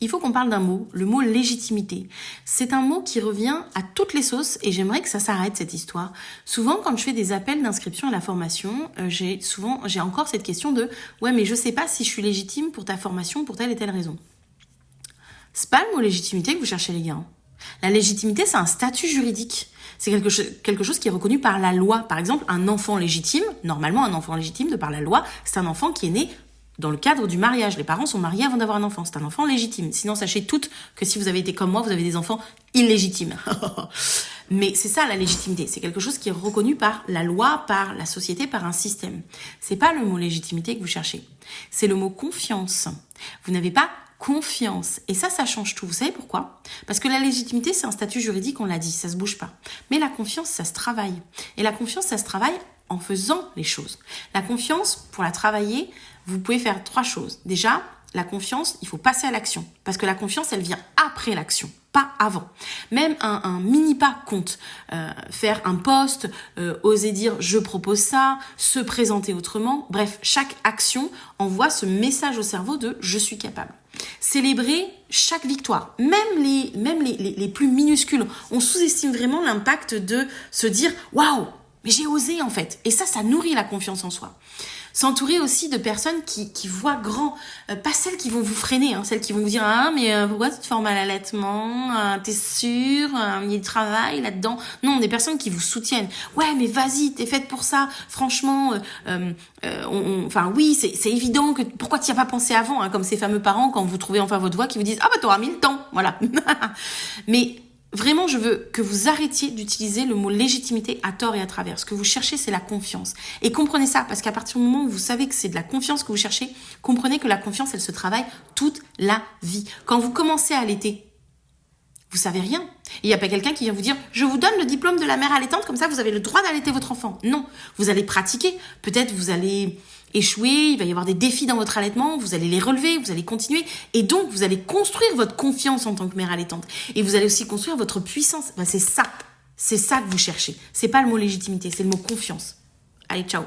il faut qu'on parle d'un mot, le mot légitimité. C'est un mot qui revient à toutes les sauces et j'aimerais que ça s'arrête cette histoire. Souvent, quand je fais des appels d'inscription à la formation, j'ai encore cette question de « ouais, mais je sais pas si je suis légitime pour ta formation pour telle et telle raison ». C'est pas le mot légitimité que vous cherchez les gars. La légitimité, c'est un statut juridique. C'est quelque chose qui est reconnu par la loi. Par exemple, un enfant légitime, normalement un enfant légitime de par la loi, c'est un enfant qui est né dans le cadre du mariage. Les parents sont mariés avant d'avoir un enfant. C'est un enfant légitime. Sinon, sachez toutes que si vous avez été comme moi, vous avez des enfants illégitimes. Mais c'est ça la légitimité. C'est quelque chose qui est reconnu par la loi, par la société, par un système. C'est pas le mot légitimité que vous cherchez. C'est le mot confiance. Vous n'avez pas confiance. Et ça change tout. Vous savez pourquoi? Parce que la légitimité, c'est un statut juridique, on l'a dit, ça se bouge pas. Mais la confiance, ça se travaille. Et la confiance, ça se travaille en faisant les choses. La confiance, pour la travailler, vous pouvez faire 3 choses. Déjà, la confiance, il faut passer à l'action. Parce que la confiance, elle vient après l'action, pas avant. Même un mini pas compte. Faire un post, oser dire « je propose ça », se présenter autrement. Bref, chaque action envoie ce message au cerveau de « je suis capable ». Célébrer chaque victoire, même les plus minuscules. On sous-estime vraiment l'impact de se dire « waouh, mais j'ai osé en fait ». Et ça nourrit la confiance en soi. S'entourer aussi de personnes qui voient grand, pas celles qui vont vous freiner, celles qui vont vous dire « ah, mais pourquoi tu te formes à l'allaitement, t'es sûre, il y a du travail là-dedans ?» Non, des personnes qui vous soutiennent. « Ouais, mais vas-y, t'es faite pour ça, franchement, enfin oui, c'est évident que pourquoi tu n'y as pas pensé avant ?» Comme ces fameux parents, quand vous trouvez enfin votre voie, qui vous disent « ah bah t'auras mis le temps, voilà. » Mais vraiment, je veux que vous arrêtiez d'utiliser le mot légitimité à tort et à travers. Ce que vous cherchez, c'est la confiance. Et comprenez ça, parce qu'à partir du moment où vous savez que c'est de la confiance que vous cherchez, comprenez que la confiance, elle se travaille toute la vie. Quand vous commencez à allaiter, vous savez rien. Il n'y a pas quelqu'un qui vient vous dire « je vous donne le diplôme de la mère allaitante, comme ça vous avez le droit d'allaiter votre enfant ». Non, vous allez pratiquer. Peut-être vous allez échouer, il va y avoir des défis dans votre allaitement, vous allez les relever, vous allez continuer. Et donc, vous allez construire votre confiance en tant que mère allaitante. Et vous allez aussi construire votre puissance. Ben, c'est ça que vous cherchez. C'est pas le mot légitimité, c'est le mot confiance. Allez, ciao.